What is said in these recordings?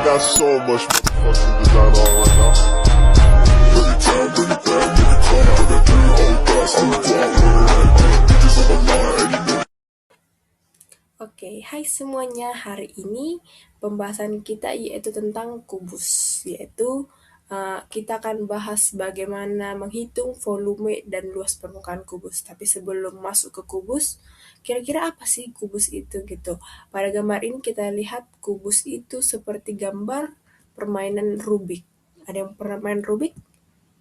got so much motherfucking design on right now. Bring it down, bring it back, make it clap. I got 3 whole thoughts, I'm a guap with it. Bitches on my line, and you know. Oke, hai semuanya. Hari ini pembahasan kita yaitu tentang kubus, yaitu kita akan bahas bagaimana menghitung volume dan luas permukaan kubus. Tapi sebelum masuk ke kubus, kira-kira apa sih kubus itu gitu? Pada gambar ini kita lihat kubus itu seperti gambar permainan Rubik. Ada yang pernah main Rubik?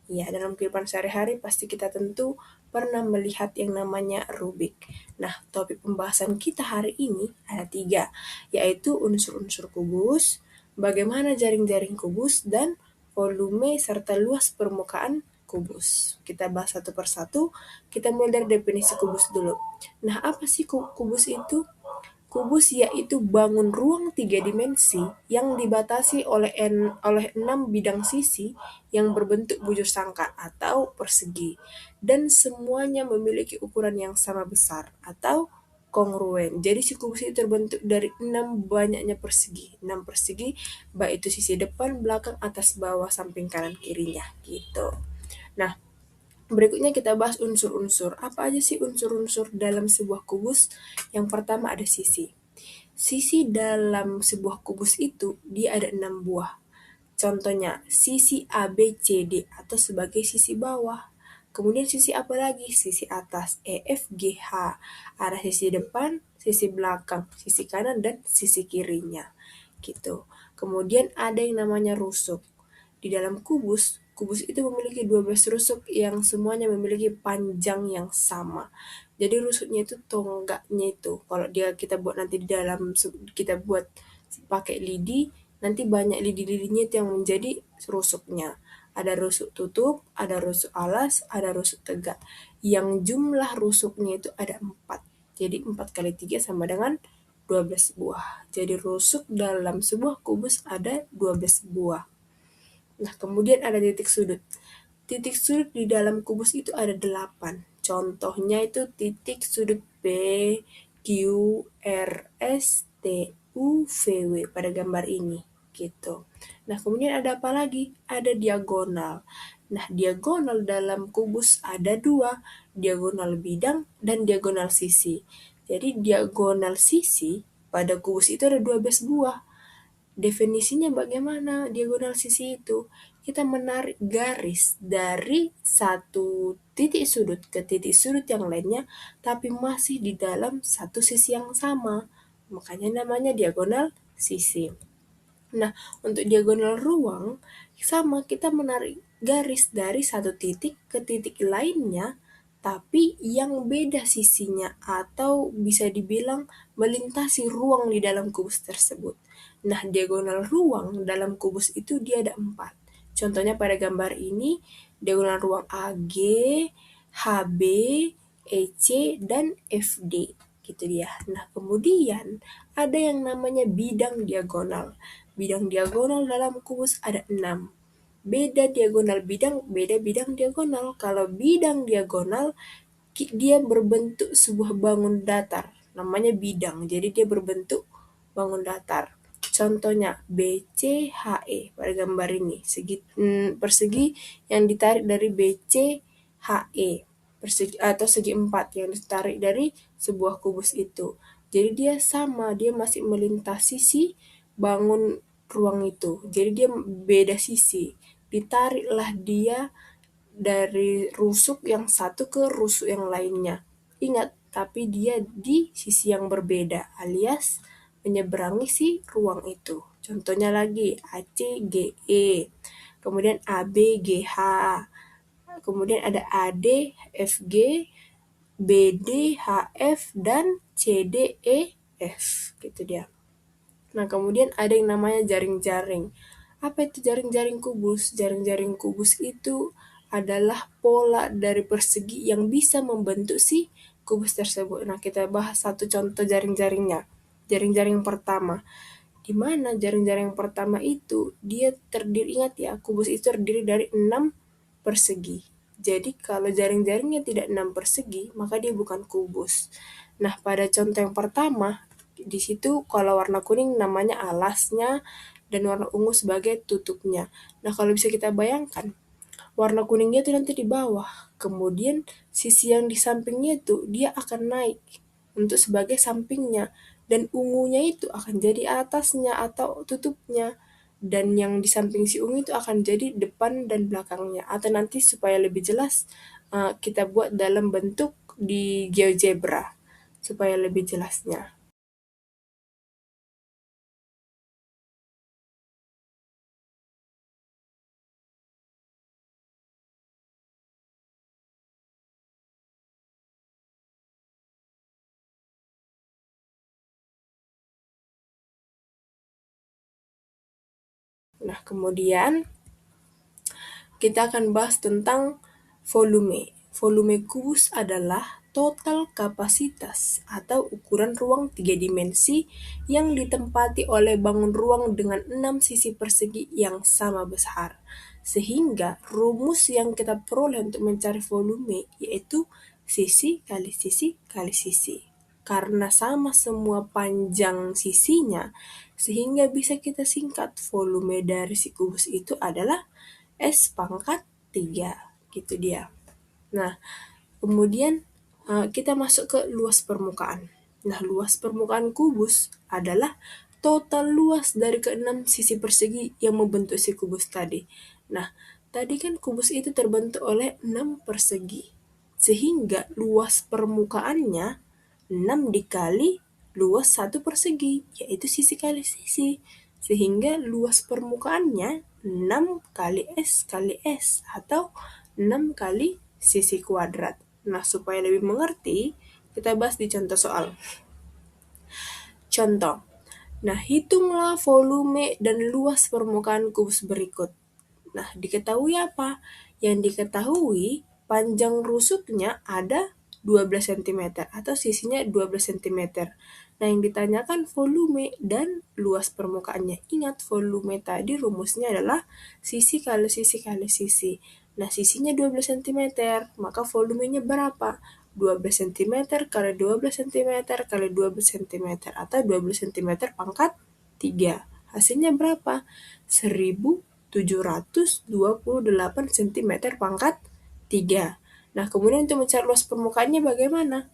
Ya, dalam kehidupan sehari-hari pasti kita tentu pernah melihat yang namanya Rubik. Nah, topik pembahasan kita hari ini ada 3, yaitu unsur-unsur kubus, bagaimana jaring-jaring kubus, dan volume serta luas permukaan kubus. Kita bahas satu persatu, kita mulai dari definisi kubus dulu. Nah, apa sih kubus itu? Kubus yaitu bangun ruang 3 dimensi yang dibatasi oleh 6 bidang sisi yang berbentuk bujur sangkar atau persegi, dan semuanya memiliki ukuran yang sama besar atau kongruen. Jadi si kubus itu terbentuk dari 6 banyaknya persegi. 6 persegi baik itu sisi depan, belakang, atas, bawah, samping, kanan, kirinya gitu. Nah, berikutnya kita bahas unsur-unsur. Apa aja sih unsur-unsur dalam sebuah kubus? Yang pertama ada sisi. Sisi dalam sebuah kubus itu dia ada 6 buah. Contohnya sisi A, B, C, D atau sebagai sisi bawah. Kemudian sisi apa lagi? Sisi atas, E, F, G, H. Ada sisi depan, sisi belakang, sisi kanan, dan sisi kirinya. Gitu. Kemudian ada yang namanya rusuk. Di dalam kubus, kubus itu memiliki 12 rusuk yang semuanya memiliki panjang yang sama. Jadi rusuknya itu tonggaknya itu. Kalau kita buat nanti di dalam, kita buat pakai lidi, nanti banyak lidi-lidinya itu yang menjadi rusuknya. Ada rusuk tutup, ada rusuk alas, ada rusuk tegak. Yang jumlah rusuknya itu ada 4. Jadi 4 kali 3 sama dengan 12 buah. Jadi rusuk dalam sebuah kubus ada 12 buah. Nah, kemudian ada titik sudut. Titik sudut di dalam kubus itu ada 8. Contohnya itu titik sudut P, Q, R, S, T, U, V, W pada gambar ini. Gitu. Nah, kemudian ada apa lagi? Ada diagonal. Nah, diagonal dalam kubus ada 2, diagonal bidang dan diagonal sisi. Jadi diagonal sisi pada kubus itu ada 12 buah. Definisinya bagaimana diagonal sisi itu? Kita menarik garis dari satu titik sudut ke titik sudut yang lainnya, tapi masih di dalam satu sisi yang sama. Makanya namanya diagonal sisi. Nah, untuk diagonal ruang, sama kita menarik garis dari satu titik ke titik lainnya, tapi yang beda sisinya atau bisa dibilang melintasi ruang di dalam kubus tersebut. Nah, diagonal ruang dalam kubus itu dia ada 4. Contohnya pada gambar ini, diagonal ruang AG, HB, EC, dan FD. Gitu dia. Nah, kemudian ada yang namanya bidang diagonal. Bidang diagonal dalam kubus ada 6. Beda diagonal bidang, beda bidang diagonal. Kalau bidang diagonal, dia berbentuk sebuah bangun datar. Namanya bidang, jadi dia berbentuk bangun datar. Contohnya BCHE pada gambar ini, persegi yang ditarik dari BCHE, persegi atau segi 4 yang ditarik dari sebuah kubus itu. Jadi dia sama, dia masih melintasi si bangun ruang itu. Jadi dia beda sisi. Ditariklah dia dari rusuk yang satu ke rusuk yang lainnya. Ingat, tapi dia di sisi yang berbeda, alias menyeberangi si ruang itu. Contohnya lagi ACGE, kemudian ABGH, kemudian ada ADFG, BDHF, dan CDEF. Gitu dia. Nah, kemudian ada yang namanya jaring-jaring. Apa itu jaring-jaring kubus? Jaring-jaring kubus itu adalah pola dari persegi yang bisa membentuk si kubus tersebut. Nah, kita bahas satu contoh jaring-jaringnya. Jaring-jaring pertama. Di mana jaring-jaring pertama itu dia terdiri, ingat ya, kubus itu terdiri dari 6 persegi. Jadi kalau jaring-jaringnya tidak 6 persegi, maka dia bukan kubus. Nah, pada contoh yang pertama, di situ kalau warna kuning namanya alasnya, dan warna ungu sebagai tutupnya. Nah, kalau bisa kita bayangkan, warna kuningnya itu nanti di bawah, kemudian sisi yang di sampingnya itu dia akan naik untuk sebagai sampingnya, dan ungunya itu akan jadi atasnya atau tutupnya, dan yang di samping si ungu itu akan jadi depan dan belakangnya. Atau nanti supaya lebih jelas, kita buat dalam bentuk di GeoGebra supaya lebih jelasnya. Nah, kemudian kita akan bahas tentang volume. Volume kubus adalah total kapasitas atau ukuran ruang 3 dimensi yang ditempati oleh bangun ruang dengan 6 sisi persegi yang sama besar. Sehingga rumus yang kita peroleh untuk mencari volume yaitu sisi kali sisi kali sisi. Karena sama semua panjang sisinya, sehingga bisa kita singkat volume dari si kubus itu adalah S pangkat 3, gitu dia. Nah, kemudian kita masuk ke luas permukaan. Nah, luas permukaan kubus adalah total luas dari keenam sisi persegi yang membentuk si kubus tadi. Nah, tadi kan kubus itu terbentuk oleh 6 persegi. Sehingga luas permukaannya 6 dikali luas satu persegi, yaitu sisi kali sisi. Sehingga luas permukaannya 6 kali S atau 6 kali sisi kuadrat. Nah, supaya lebih mengerti, kita bahas di contoh soal. Contoh. Nah, hitunglah volume dan luas permukaan kubus berikut. Nah, diketahui apa? Yang diketahui panjang rusuknya ada 12 cm atau sisinya 12 cm. Nah, yang ditanyakan volume dan luas permukaannya. Ingat, volume tadi rumusnya adalah sisi kali sisi kali sisi. Nah, sisinya 12 cm, maka volumenya berapa? 12 cm kali 12 cm kali 12 cm atau 12 cm pangkat 3. Hasilnya berapa? 1728 cm pangkat 3. Nah, kemudian untuk mencari luas permukaannya bagaimana?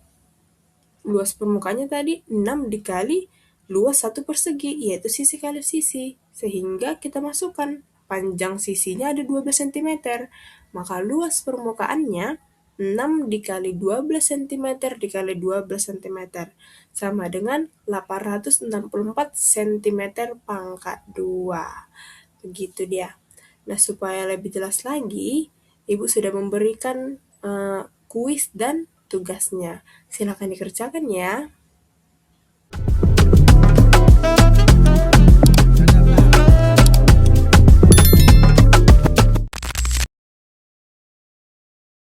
Luas permukaannya tadi 6 dikali luas satu persegi, yaitu sisi kali sisi. Sehingga kita masukkan panjang sisinya ada 12 cm. Maka luas permukaannya 6 dikali 12 cm dikali 12 cm sama dengan 864 cm pangkat 2. Begitu dia. Nah, supaya lebih jelas lagi, Ibu sudah memberikan kuis dan tugasnya. Silakan dikerjakan ya.